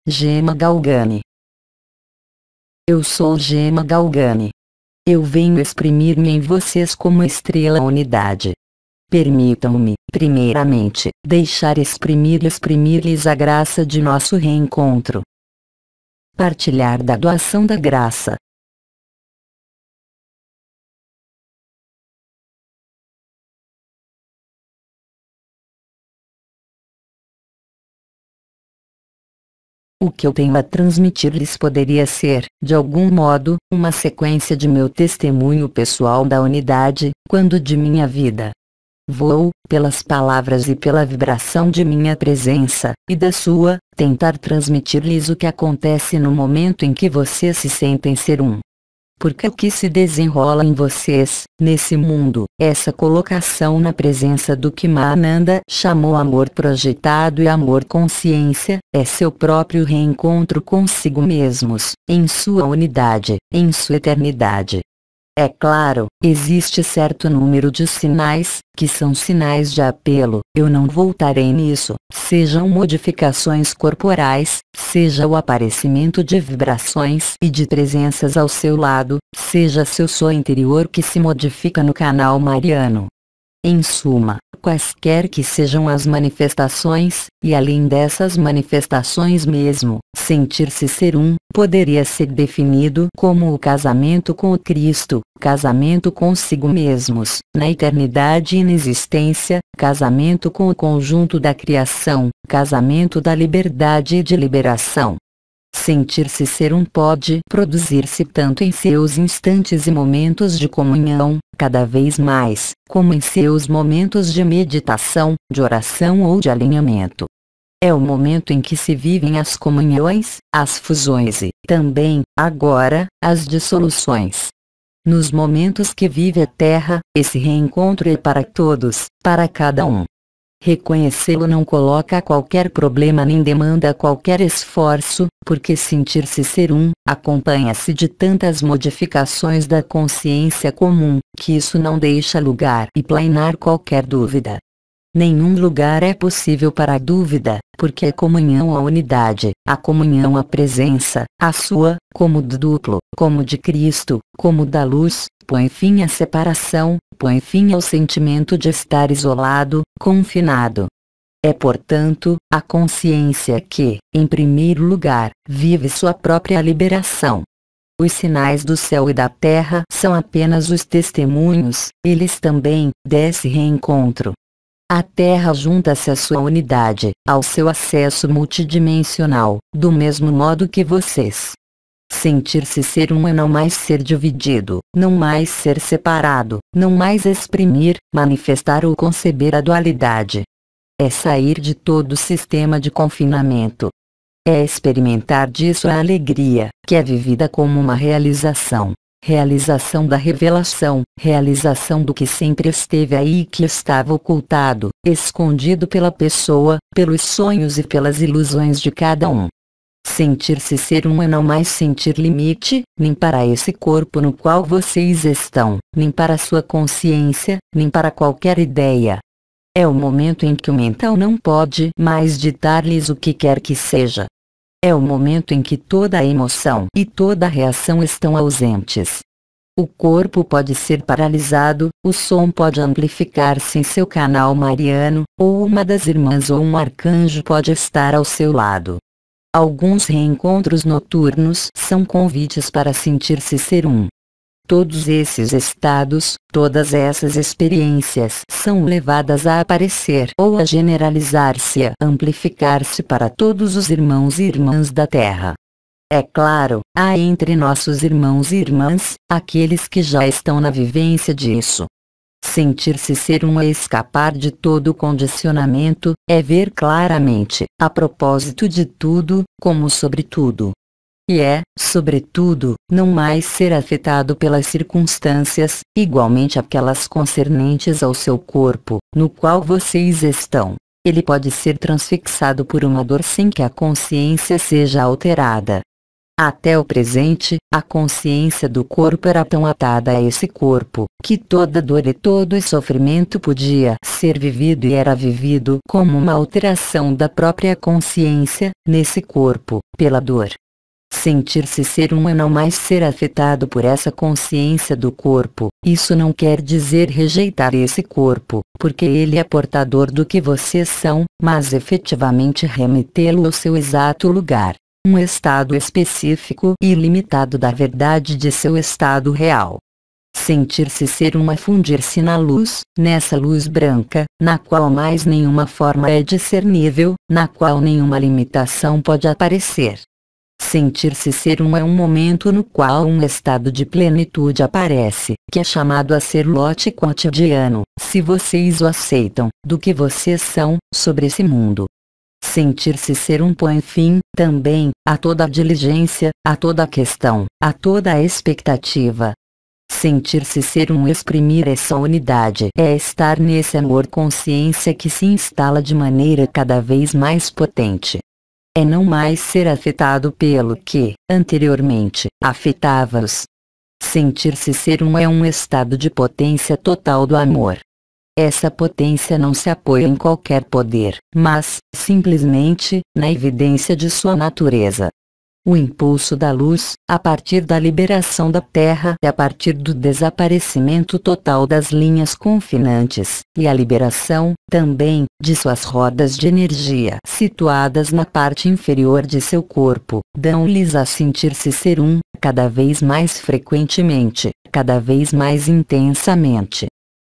Gema Galgani. Eu sou Gema Galgani. Eu venho exprimir-me em vocês como estrela unidade. Permitam-me, primeiramente, deixar exprimir-lhes a graça de nosso reencontro. Partilhar da doação da graça. O que eu tenho a transmitir-lhes poderia ser, de algum modo, uma sequência de meu testemunho pessoal da unidade, quando de minha vida. Vou, pelas palavras e pela vibração de minha presença, e da sua, tentar transmitir-lhes o que acontece no momento em que vocês se sentem ser um. Porque o que se desenrola em vocês, nesse mundo, essa colocação na presença do que Mahananda chamou amor projetado e amor consciência, é seu próprio reencontro consigo mesmos, em sua unidade, em sua eternidade. É claro, existe certo número de sinais, que são sinais de apelo, eu não voltarei nisso, sejam modificações corporais, seja o aparecimento de vibrações e de presenças ao seu lado, seja seu sou interior que se modifica no canal mariano. Em suma, quaisquer que sejam as manifestações, e além dessas manifestações mesmo, sentir-se ser um, poderia ser definido como o casamento com o Cristo, casamento consigo mesmos, na eternidade e na existência, casamento com o conjunto da criação, casamento da liberdade e de liberação. Sentir-se ser um pode produzir-se tanto em seus instantes e momentos de comunhão, cada vez mais, como em seus momentos de meditação, de oração ou de alinhamento. É o momento em que se vivem as comunhões, as fusões e, também, agora, as dissoluções. Nos momentos que vive a Terra, esse reencontro é para todos, para cada um. Reconhecê-lo não coloca qualquer problema nem demanda qualquer esforço, porque sentir-se ser um, acompanha-se de tantas modificações da consciência comum, que isso não deixa lugar e planar qualquer dúvida. Nenhum lugar é possível para a dúvida, porque a comunhão à unidade, a comunhão à presença, a sua, como do duplo, como de Cristo, como da luz, põe fim à separação, põe fim ao sentimento de estar isolado, confinado. É portanto, a consciência que, em primeiro lugar, vive sua própria liberação. Os sinais do céu e da terra são apenas os testemunhos, eles também, desse reencontro. A Terra junta-se à sua unidade, ao seu acesso multidimensional, do mesmo modo que vocês. Sentir-se ser um é não mais ser dividido, não mais ser separado, não mais exprimir, manifestar ou conceber a dualidade. É sair de todo o sistema de confinamento. É experimentar disso a alegria, que é vivida como uma realização. Realização da revelação, realização do que sempre esteve aí e que estava ocultado, escondido pela pessoa, pelos sonhos e pelas ilusões de cada um. Sentir-se ser um é não mais sentir limite, nem para esse corpo no qual vocês estão, nem para sua consciência, nem para qualquer ideia. É o momento em que o mental não pode mais ditar-lhes o que quer que seja. É o momento em que toda a emoção e toda a reação estão ausentes. O corpo pode ser paralisado, o som pode amplificar-se em seu canal mariano, ou uma das irmãs ou um arcanjo pode estar ao seu lado. Alguns reencontros noturnos são convites para sentir-se ser um. Todos esses estados, todas essas experiências são levadas a aparecer ou a generalizar-se, a amplificar-se para todos os irmãos e irmãs da Terra. É claro, há entre nossos irmãos e irmãs, aqueles que já estão na vivência disso. Sentir-se ser um é escapar de todo o condicionamento, é ver claramente, a propósito de tudo, como sobre tudo. E é, sobretudo, não mais ser afetado pelas circunstâncias, igualmente aquelas concernentes ao seu corpo, no qual vocês estão. Ele pode ser transfixado por uma dor sem que a consciência seja alterada. Até o presente, a consciência do corpo era tão atada a esse corpo, que toda dor e todo sofrimento podia ser vivido e era vivido como uma alteração da própria consciência, nesse corpo, pela dor. Sentir-se ser um é não mais ser afetado por essa consciência do corpo. Isso não quer dizer rejeitar esse corpo, porque ele é portador do que vocês são, mas efetivamente remetê-lo ao seu exato lugar. Um estado específico e limitado da verdade de seu estado real. Sentir-se ser um é fundir-se na luz, nessa luz branca, na qual mais nenhuma forma é discernível, na qual nenhuma limitação pode aparecer. Sentir-se ser um é um momento no qual um estado de plenitude aparece, que é chamado a ser lote cotidiano, se vocês o aceitam, do que vocês são, sobre esse mundo. Sentir-se ser um põe fim, também, a toda a diligência, a toda a questão, a toda a expectativa. Sentir-se ser um exprimir essa unidade é estar nesse amor-consciência que se instala de maneira cada vez mais potente. É não mais ser afetado pelo que, anteriormente, afetava-os. Sentir-se ser um é um estado de potência total do amor. Essa potência não se apoia em qualquer poder, mas, simplesmente, na evidência de sua natureza. O impulso da luz, a partir da liberação da Terra e a partir do desaparecimento total das linhas confinantes, e a liberação, também, de suas rodas de energia situadas na parte inferior de seu corpo, dão-lhes a sentir-se ser um, cada vez mais frequentemente, cada vez mais intensamente.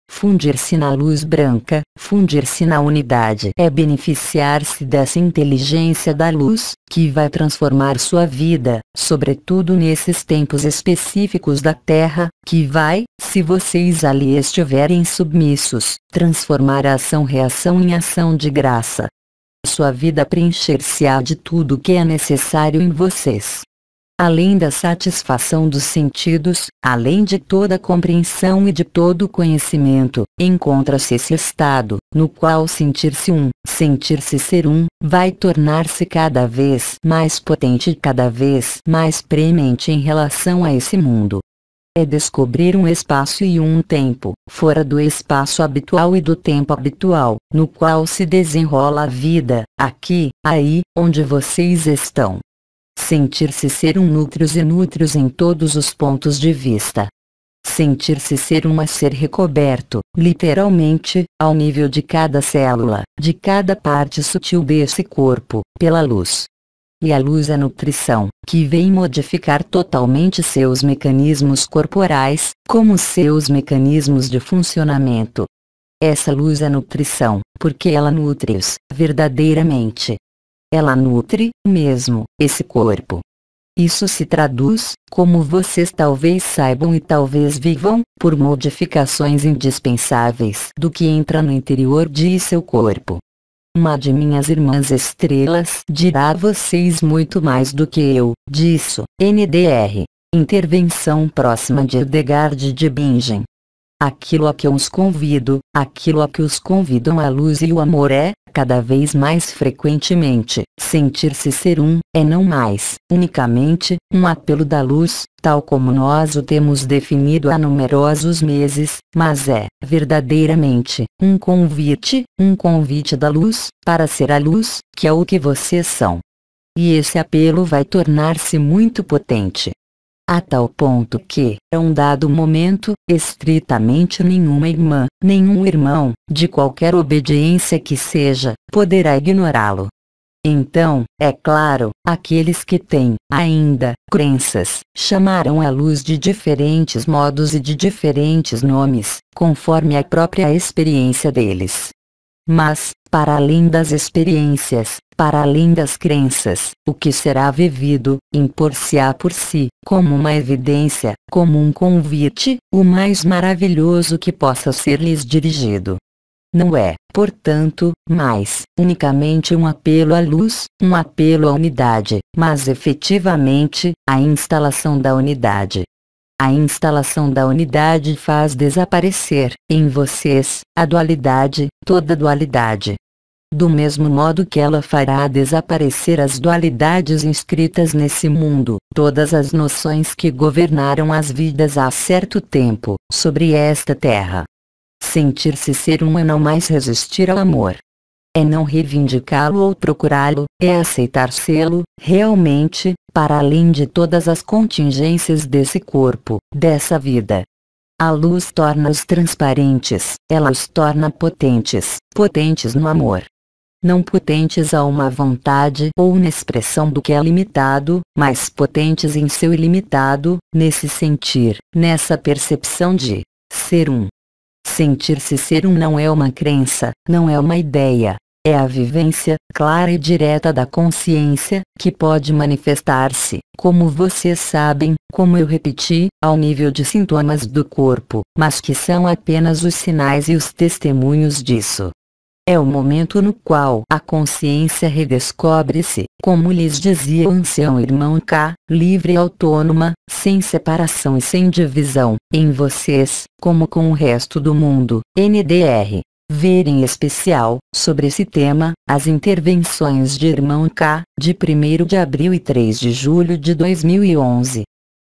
Fundir-se na luz branca, fundir-se na unidade é beneficiar-se dessa inteligência da luz, que vai transformar sua vida, sobretudo nesses tempos específicos da Terra, que vai, se vocês ali estiverem submissos, transformar a ação-reação em ação de graça. Sua vida preencher-se-á de tudo o que é necessário em vocês. Além da satisfação dos sentidos, além de toda a compreensão e de todo o conhecimento, encontra-se esse estado, no qual sentir-se ser um, vai tornar-se cada vez mais potente e cada vez mais premente em relação a esse mundo. É descobrir um espaço e um tempo, fora do espaço habitual e do tempo habitual, no qual se desenrola a vida, aqui, aí, onde vocês estão. Sentir-se ser um núcleos e núcleos em todos os pontos de vista. Sentir-se ser um a ser recoberto, literalmente, ao nível de cada célula, de cada parte sutil desse corpo, pela luz. E a luz é nutrição, que vem modificar totalmente seus mecanismos corporais, como seus mecanismos de funcionamento. Essa luz é nutrição, porque ela nutre-os, verdadeiramente. Ela nutre, mesmo, esse corpo. Isso se traduz, como vocês talvez saibam e talvez vivam, por modificações indispensáveis do que entra no interior de seu corpo. Uma de minhas irmãs estrelas dirá a vocês muito mais do que eu, disso, NDR. Intervenção próxima de Hildegard de Bingen. Aquilo a que eu os convido, aquilo a que os convidam a luz e o amor é, cada vez mais frequentemente, sentir-se ser um, é não mais, unicamente, um apelo da luz, tal como nós o temos definido há numerosos meses, mas é, verdadeiramente, um convite da luz, para ser a luz, que é o que vocês são. E esse apelo vai tornar-se muito potente. A tal ponto que, a um dado momento, estritamente nenhuma irmã, nenhum irmão, de qualquer obediência que seja, poderá ignorá-lo. Então, é claro, aqueles que têm, ainda, crenças, chamarão a luz de diferentes modos e de diferentes nomes, conforme a própria experiência deles. Mas, para além das experiências, para além das crenças, o que será vivido, impor-se-á por si, como uma evidência, como um convite, o mais maravilhoso que possa ser-lhes dirigido. Não é, portanto, mais, unicamente um apelo à luz, um apelo à unidade, mas efetivamente, a instalação da unidade. A instalação da unidade faz desaparecer, em vocês, a dualidade, toda dualidade. Do mesmo modo que ela fará desaparecer as dualidades inscritas nesse mundo, todas as noções que governaram as vidas há certo tempo, sobre esta terra. Sentir-se ser um é não mais resistir ao amor. É não reivindicá-lo ou procurá-lo, é aceitar sê-lo, realmente, para além de todas as contingências desse corpo, dessa vida. A luz torna-os transparentes, ela os torna potentes, potentes no amor. Não potentes a uma vontade ou na expressão do que é limitado, mas potentes em seu ilimitado, nesse sentir, nessa percepção de ser um. Sentir-se ser um não é uma crença, não é uma ideia. É a vivência, clara e direta da consciência, que pode manifestar-se, como vocês sabem, como eu repeti, ao nível de sintomas do corpo, mas que são apenas os sinais e os testemunhos disso. É o momento no qual a consciência redescobre-se, como lhes dizia o ancião irmão K, livre e autônoma, sem separação e sem divisão, em vocês, como com o resto do mundo, NDR. Ver em especial, sobre esse tema, as intervenções de irmão K, de 1º de abril e 3 de julho de 2011.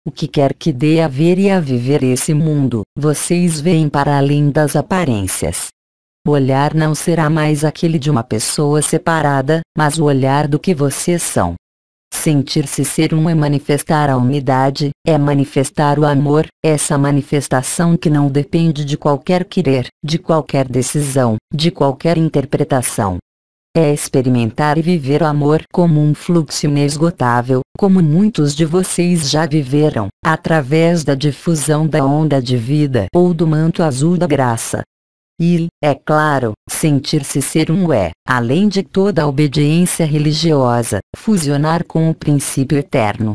O que quer que dê a ver e a viver esse mundo, vocês veem para além das aparências. O olhar não será mais aquele de uma pessoa separada, mas o olhar do que vocês são. Sentir-se ser um é manifestar a unidade, é manifestar o amor, essa manifestação que não depende de qualquer querer, de qualquer decisão, de qualquer interpretação. É experimentar e viver o amor como um fluxo inesgotável, como muitos de vocês já viveram, através da difusão da onda de vida ou do manto azul da graça. E, é claro, sentir-se ser um é, além de toda a obediência religiosa, fusionar com o princípio eterno.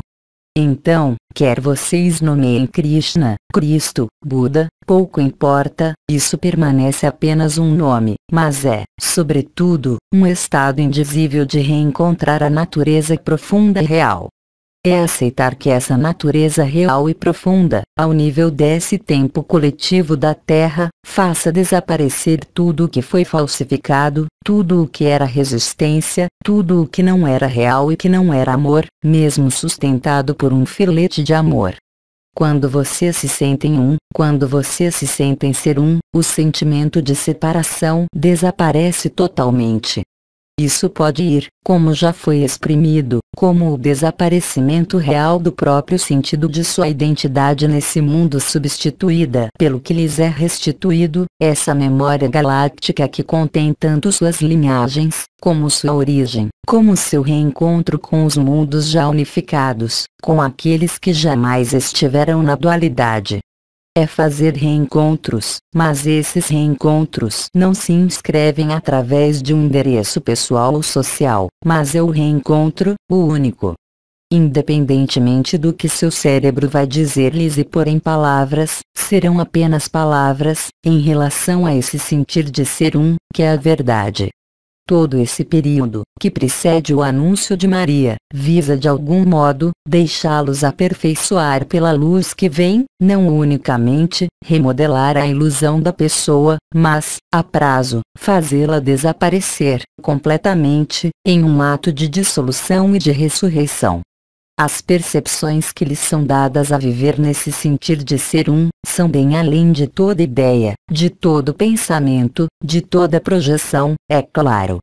Então, quer vocês nomeiem Krishna, Cristo, Buda, pouco importa, isso permanece apenas um nome, mas é, sobretudo, um estado indizível de reencontrar a natureza profunda e real. É aceitar que essa natureza real e profunda, ao nível desse tempo coletivo da Terra, faça desaparecer tudo o que foi falsificado, tudo o que era resistência, tudo o que não era real e que não era amor, mesmo sustentado por um filete de amor. Quando vocês se sentem um, quando vocês se sentem ser um, o sentimento de separação desaparece totalmente. Isso pode ir, como já foi exprimido, como o desaparecimento real do próprio sentido de sua identidade nesse mundo substituída pelo que lhes é restituído, essa memória galáctica que contém tanto suas linhagens, como sua origem, como seu reencontro com os mundos já unificados, com aqueles que jamais estiveram na dualidade. É fazer reencontros, mas esses reencontros não se inscrevem através de um endereço pessoal ou social, mas é o reencontro, o único. Independentemente do que seu cérebro vai dizer-lhes e pôr em palavras, serão apenas palavras, em relação a esse sentir de ser um, que é a verdade. Todo esse período, que precede o anúncio de Maria, visa de algum modo, deixá-los aperfeiçoar pela luz que vem, não unicamente, remodelar a ilusão da pessoa, mas, a prazo, fazê-la desaparecer, completamente, em um ato de dissolução e de ressurreição. As percepções que lhes são dadas a viver nesse sentir de ser um, são bem além de toda ideia, de todo pensamento, de toda projeção, é claro.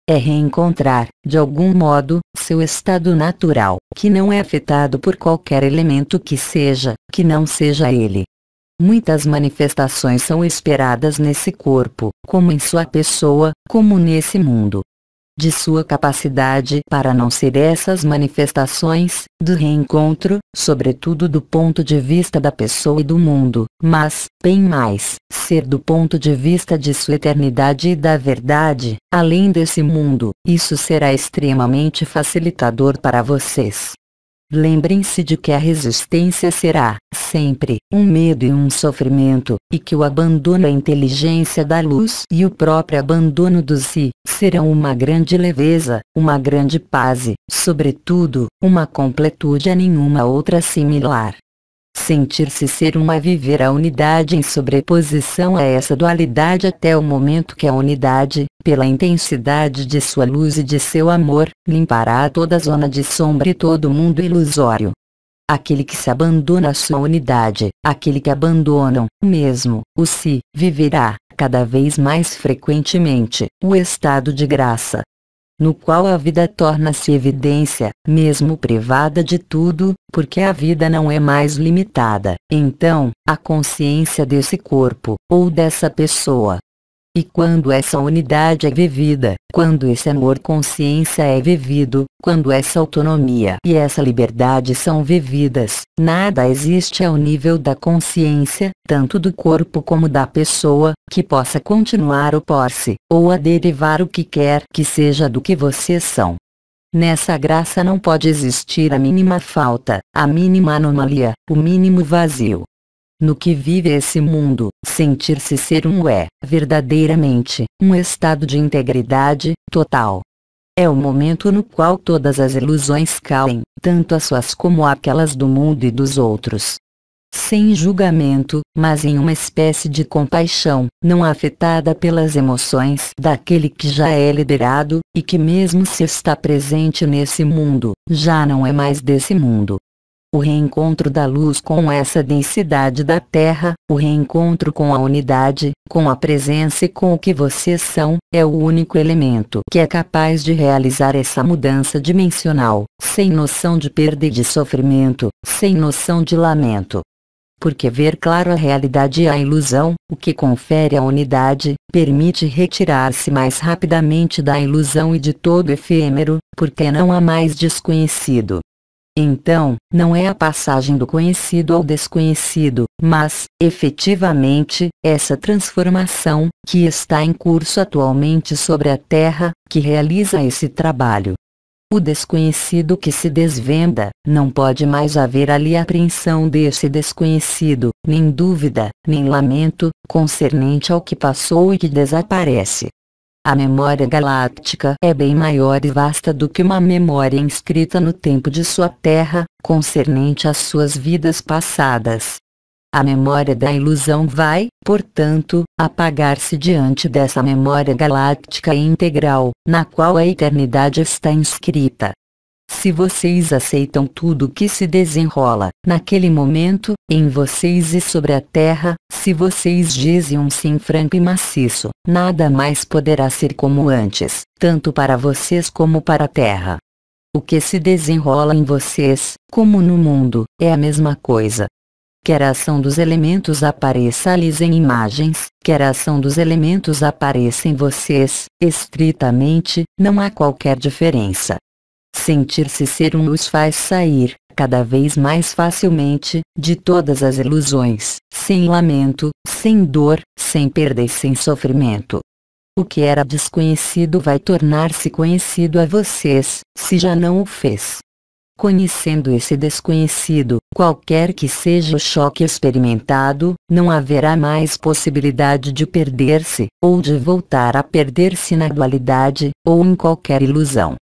É reencontrar, de algum modo, seu estado natural, que não é afetado por qualquer elemento que não seja ele. Muitas manifestações são esperadas nesse corpo, como em sua pessoa, como nesse mundo. De sua capacidade para não ser essas manifestações, do reencontro, sobretudo do ponto de vista da pessoa e do mundo, mas, bem mais, ser do ponto de vista de sua eternidade e da verdade, além desse mundo, isso será extremamente facilitador para vocês. Lembrem-se de que a resistência será, sempre, um medo e um sofrimento, e que o abandono à inteligência da luz e o próprio abandono do si, serão uma grande leveza, uma grande paz e, sobretudo, uma completude a nenhuma outra similar. Sentir-se ser um é viver a unidade em sobreposição a essa dualidade até o momento que a unidade, pela intensidade de sua luz e de seu amor, limpará toda a zona de sombra e todo o mundo ilusório. Aquele que se abandona à sua unidade, aquele que abandona mesmo o si, viverá, cada vez mais frequentemente, o estado de graça, no qual a vida torna-se evidência, mesmo privada de tudo, porque a vida não é mais limitada. Então, a consciência desse corpo, ou dessa pessoa. E quando essa unidade é vivida, quando esse amor-consciência é vivido, quando essa autonomia e essa liberdade são vividas, nada existe ao nível da consciência, tanto do corpo como da pessoa, que possa continuar opor-se, ou a derivar o que quer que seja do que vocês são. Nessa graça não pode existir a mínima falta, a mínima anomalia, o mínimo vazio. No que vive esse mundo, sentir-se ser um é, verdadeiramente, um estado de integridade total. É o momento no qual todas as ilusões caem, tanto as suas como aquelas do mundo e dos outros. Sem julgamento, mas em uma espécie de compaixão, não afetada pelas emoções daquele que já é liderado, e que mesmo se está presente nesse mundo, já não é mais desse mundo. O reencontro da luz com essa densidade da Terra, o reencontro com a unidade, com a presença e com o que vocês são, é o único elemento que é capaz de realizar essa mudança dimensional, sem noção de perda e de sofrimento, sem noção de lamento. Porque ver claro a realidade e a ilusão, o que confere a unidade, permite retirar-se mais rapidamente da ilusão e de todo efêmero, porque não há mais desconhecido. Então, não é a passagem do conhecido ao desconhecido, mas, efetivamente, essa transformação, que está em curso atualmente sobre a Terra, que realiza esse trabalho. O desconhecido que se desvenda, não pode mais haver ali apreensão desse desconhecido, nem dúvida, nem lamento, concernente ao que passou e que desaparece. A memória galáctica é bem maior e vasta do que uma memória inscrita no tempo de sua terra, concernente às suas vidas passadas. A memória da ilusão vai, portanto, apagar-se diante dessa memória galáctica e integral, na qual a eternidade está inscrita. Se vocês aceitam tudo que se desenrola, naquele momento, em vocês e sobre a Terra, se vocês dizem um sim franco e maciço, nada mais poderá ser como antes, tanto para vocês como para a Terra. O que se desenrola em vocês, como no mundo, é a mesma coisa. Quer a ação dos elementos apareça-lhes em imagens, quer a ação dos elementos apareça em vocês, estritamente, não há qualquer diferença. Sentir-se ser um os faz sair, cada vez mais facilmente, de todas as ilusões, sem lamento, sem dor, sem perda e sem sofrimento. O que era desconhecido vai tornar-se conhecido a vocês, se já não o fez. Conhecendo esse desconhecido, qualquer que seja o choque experimentado, não haverá mais possibilidade de perder-se, ou de voltar a perder-se na dualidade, ou em qualquer ilusão.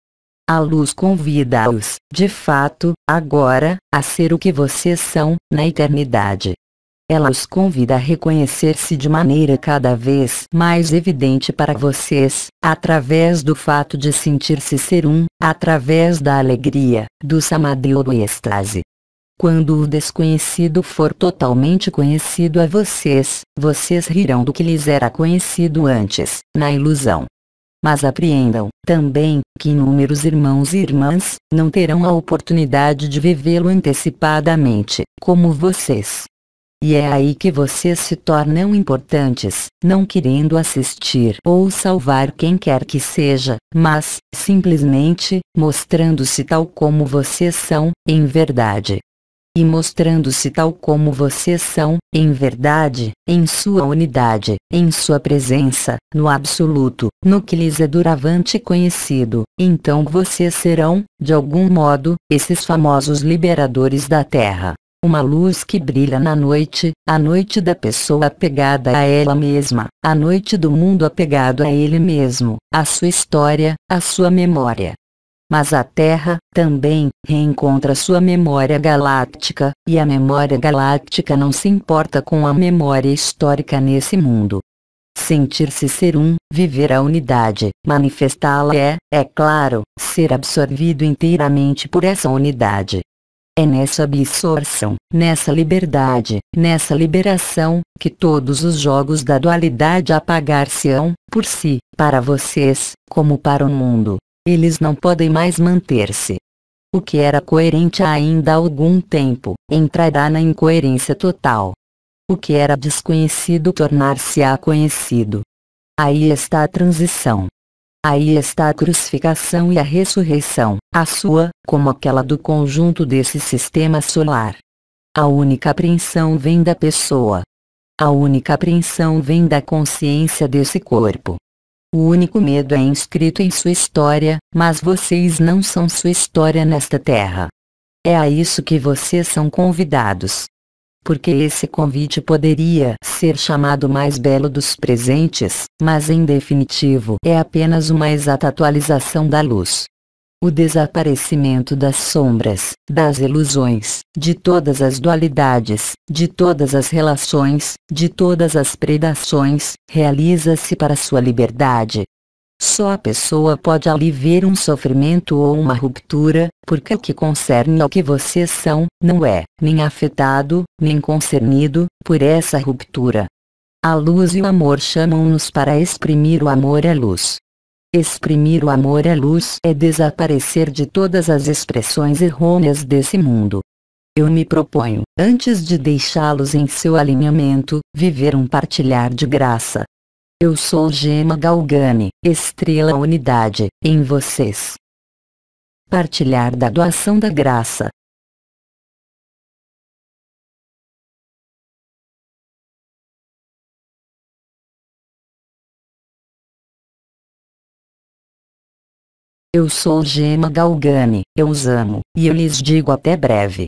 A luz convida-os, de fato, agora, a ser o que vocês são, na eternidade. Ela os convida a reconhecer-se de maneira cada vez mais evidente para vocês, através do fato de sentir-se ser um, através da alegria, do samadhi ou do êxtase. Quando o desconhecido for totalmente conhecido a vocês, vocês rirão do que lhes era conhecido antes, na ilusão. Mas apreendam, também, que inúmeros irmãos e irmãs, não terão a oportunidade de vivê-lo antecipadamente, como vocês. E é aí que vocês se tornam importantes, não querendo assistir ou salvar quem quer que seja, mas, simplesmente, mostrando-se tal como vocês são, em verdade. E mostrando-se tal como vocês são, em verdade, em sua unidade, em sua presença, no absoluto, no que lhes é doravante conhecido, então vocês serão, de algum modo, esses famosos liberadores da Terra. Uma luz que brilha na noite, a noite da pessoa apegada a ela mesma, a noite do mundo apegado a ele mesmo, a sua história, a sua memória. Mas a Terra, também, reencontra sua memória galáctica, e a memória galáctica não se importa com a memória histórica nesse mundo. Sentir-se ser um, viver a unidade, manifestá-la é claro, ser absorvido inteiramente por essa unidade. É nessa absorção, nessa liberdade, nessa liberação, que todos os jogos da dualidade apagar-se-ão, por si, para vocês, como para o mundo. Eles não podem mais manter-se. O que era coerente há ainda algum tempo, entrará na incoerência total. O que era desconhecido tornar-se-á conhecido. Aí está a transição. Aí está a crucificação e a ressurreição, a sua, como aquela do conjunto desse sistema solar. A única apreensão vem da pessoa. A única apreensão vem da consciência desse corpo. O único medo é inscrito em sua história, mas vocês não são sua história nesta terra. É a isso que vocês são convidados. Porque esse convite poderia ser chamado mais belo dos presentes, mas em definitivo é apenas uma exata atualização da luz. O desaparecimento das sombras, das ilusões, de todas as dualidades, de todas as relações, de todas as predações, realiza-se para sua liberdade. Só a pessoa pode ali ver um sofrimento ou uma ruptura, porque o que concerne ao que vocês são, não é nem afetado, nem concernido, por essa ruptura. A luz e o amor chamam-nos para exprimir o amor à luz. Exprimir o amor à luz é desaparecer de todas as expressões errôneas desse mundo. Eu me proponho, antes de deixá-los em seu alinhamento, viver um partilhar de graça. Eu sou Gema Galgani, estrela unidade, em vocês. Partilhar da doação da graça. Eu sou Gema Galgani, eu os amo, e eu lhes digo até breve.